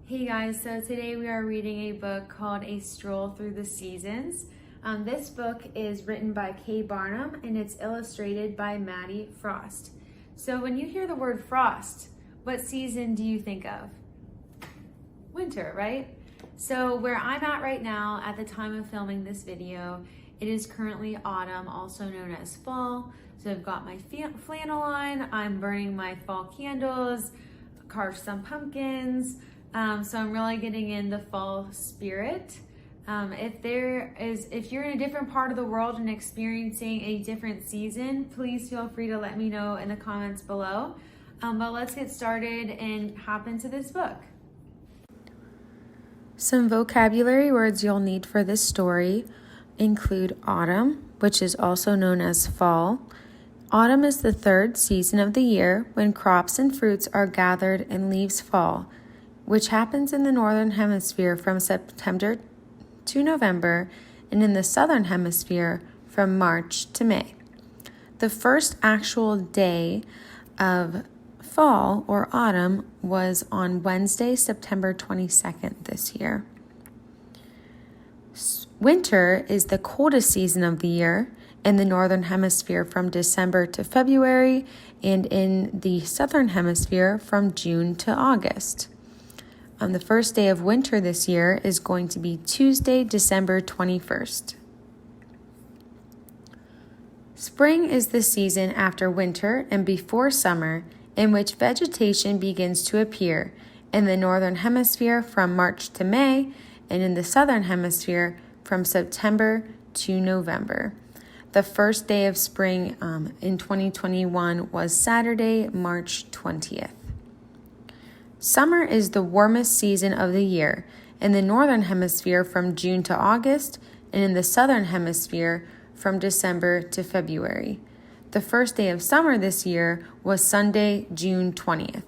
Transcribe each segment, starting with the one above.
Hey guys, so today we are reading a book called A Stroll Through the Seasons. This book is written by Kay Barnum and it's illustrated by Maddie Frost. So when you hear the word frost, what season do you think of? Winter, right? So where I'm at right now at the time of filming this video, it is currently autumn, also known as fall. So I've got my flannel on, I'm burning my fall candles, carved some pumpkins. So I'm really getting in the fall spirit. If you're in a different part of the world and experiencing a different season, please feel free to let me know in the comments below. But let's get started and hop into this book. Some vocabulary words you'll need for this story include autumn, which is also known as fall. Autumn is the third season of the year when crops and fruits are gathered and leaves fall, which happens in the Northern Hemisphere from September to November and in the Southern Hemisphere from March to May. The first actual day of fall or autumn was on Wednesday, September 22nd this year. Winter is the coldest season of the year in the Northern Hemisphere from December to February and in the Southern Hemisphere from June to August. The first day of winter this year is going to be Tuesday, December 21st. Spring is the season after winter and before summer in which vegetation begins to appear in the Northern Hemisphere from March to May and in the Southern Hemisphere from September to November. The first day of spring in 2021 was Saturday, March 20th. Summer is the warmest season of the year in the Northern Hemisphere from June to August and in the Southern Hemisphere from December to February. The first day of summer this year was Sunday, June 20th.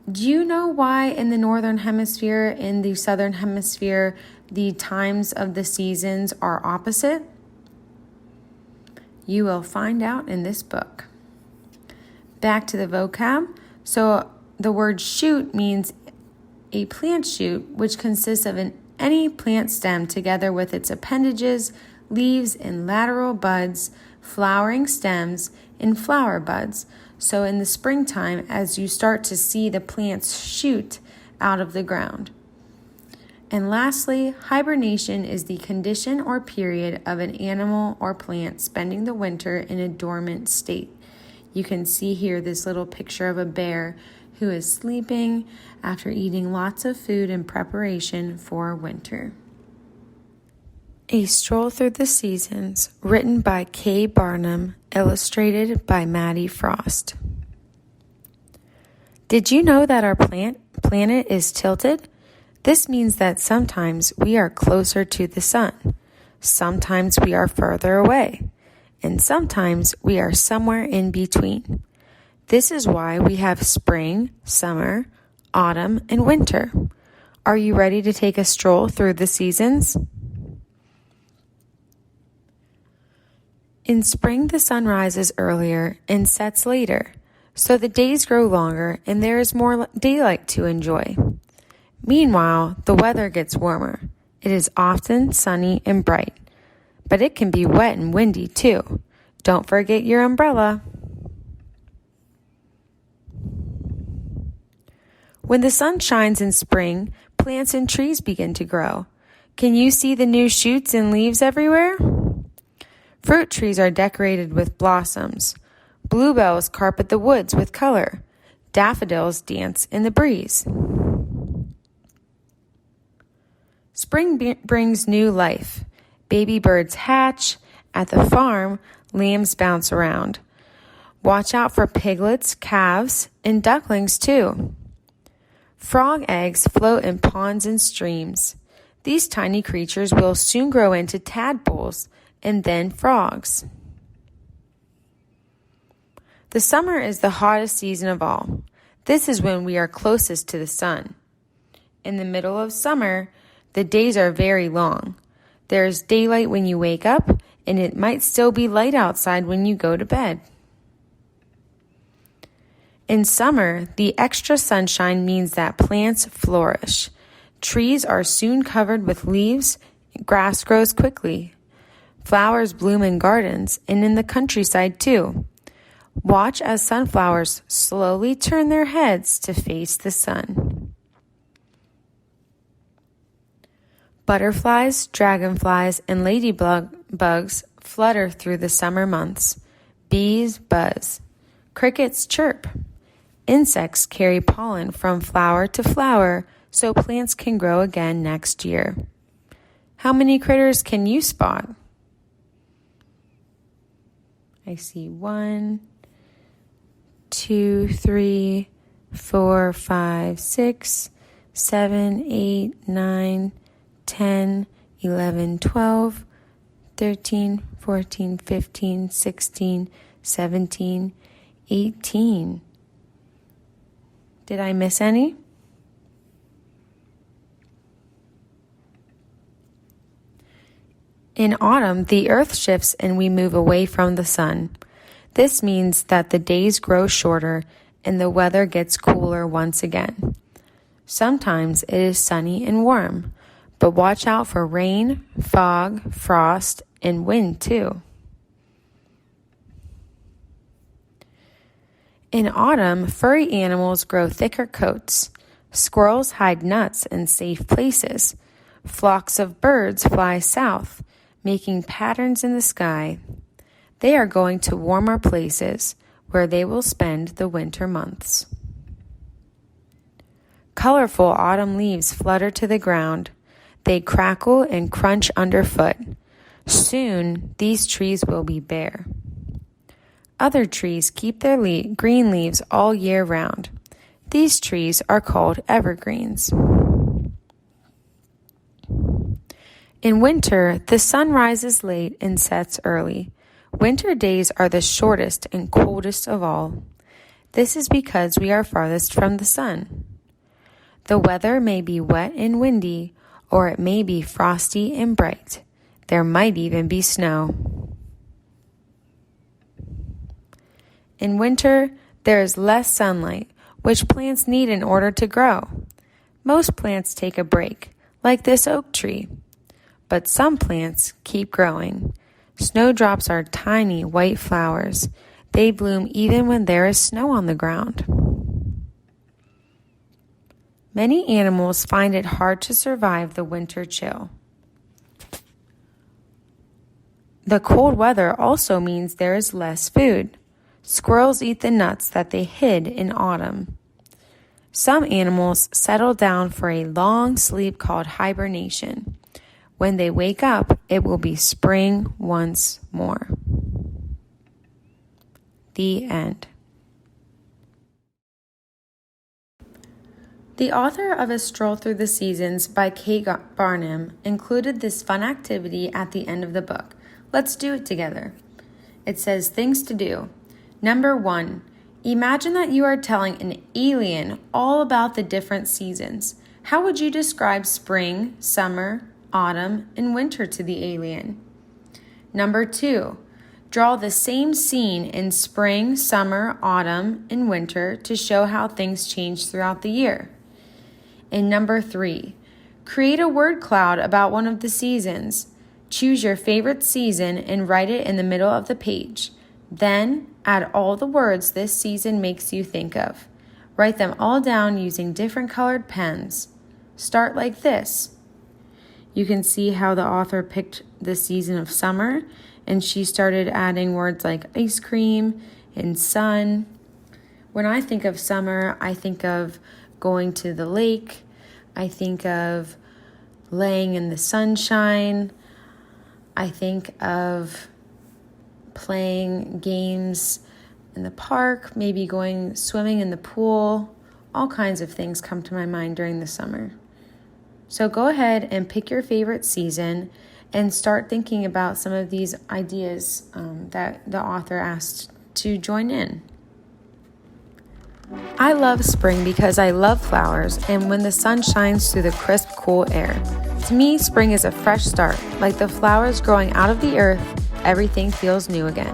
Do you know why in the Northern Hemisphere and the Southern Hemisphere the times of the seasons are opposite? You will find out in this book. Back to the vocab. So the word shoot means a plant shoot, which consists of any plant stem together with its appendages, leaves, and lateral buds, flowering stems, and flower buds. So in the springtime, as you start to see the plants shoot out of the ground. And lastly, hibernation is the condition or period of an animal or plant spending the winter in a dormant state. You can see here this little picture of a bear who is sleeping after eating lots of food in preparation for winter. A Stroll Through the Seasons, written by Kay Barnum, illustrated by Maddie Frost. Did you know that our planet is tilted? This means that sometimes we are closer to the sun, sometimes we are further away, and sometimes we are somewhere in between. This is why we have spring, summer, autumn, and winter. Are you ready to take a stroll through the seasons? In spring, the sun rises earlier and sets later, so the days grow longer and there is more daylight to enjoy. Meanwhile, the weather gets warmer. It is often sunny and bright, but it can be wet and windy too. Don't forget your umbrella. When the sun shines in spring, plants and trees begin to grow. Can you see the new shoots and leaves everywhere? Fruit trees are decorated with blossoms. Bluebells carpet the woods with color. Daffodils dance in the breeze. Spring brings new life. Baby birds hatch. At the farm, lambs bounce around. Watch out for piglets, calves, and ducklings too. Frog eggs float in ponds and streams. These tiny creatures will soon grow into tadpoles and then frogs. The summer is the hottest season of all. This is when we are closest to the sun. In the middle of summer, the days are very long. There is daylight when you wake up, and it might still be light outside when you go to bed. In summer, the extra sunshine means that plants flourish. Trees are soon covered with leaves, grass grows quickly. Flowers bloom in gardens and in the countryside too. Watch as sunflowers slowly turn their heads to face the sun. Butterflies, dragonflies, and ladybugs flutter through the summer months. Bees buzz. Crickets chirp. Insects carry pollen from flower to flower so plants can grow again next year. How many critters can you spot? I see 1, 2, 3, 4, 5, 6, 7, 8, 9, 10, 11, 12, 13, 14, 15, 16, 17, 18. Did I miss any? In autumn, the earth shifts and we move away from the sun. This means that the days grow shorter and the weather gets cooler once again. Sometimes it is sunny and warm, but watch out for rain, fog, frost, and wind too. In autumn, furry animals grow thicker coats. Squirrels hide nuts in safe places. Flocks of birds fly south, making patterns in the sky. They are going to warmer places where they will spend the winter months. Colorful autumn leaves flutter to the ground. They crackle and crunch underfoot. Soon, these trees will be bare. Other trees keep their green leaves all year round. These trees are called evergreens. In winter, the sun rises late and sets early. Winter days are the shortest and coldest of all. This is because we are farthest from the sun. The weather may be wet and windy, or it may be frosty and bright. There might even be snow. In winter, there is less sunlight, which plants need in order to grow. Most plants take a break, like this oak tree. But some plants keep growing. Snowdrops are tiny white flowers. They bloom even when there is snow on the ground. Many animals find it hard to survive the winter chill. The cold weather also means there is less food. Squirrels eat the nuts that they hid in autumn. Some animals settle down for a long sleep called hibernation. When they wake up, it will be spring once more. The end. The author of A Stroll Through the Seasons by Kate Barnum included this fun activity at the end of the book. Let's do it together. It says things to do. Number 1, imagine that you are telling an alien all about the different seasons. How would you describe spring, summer, autumn, and winter to the alien? Number 2, draw the same scene in spring, summer, autumn, and winter to show how things change throughout the year. And number 3, create a word cloud about one of the seasons. Choose your favorite season and write it in the middle of the page. Then add all the words this season makes you think of. Write them all down using different colored pens. Start like this. You can see how the author picked the season of summer, and she started adding words like ice cream and sun. When I think of summer, I think of going to the lake. I think of laying in the sunshine. I think of playing games in the park, maybe going swimming in the pool. All kinds of things come to my mind during the summer. So go ahead and pick your favorite season and start thinking about some of these ideas that the author asked to join in. I love spring because I love flowers and when the sun shines through the crisp, cool air. To me, spring is a fresh start. Like the flowers growing out of the earth, everything feels new again.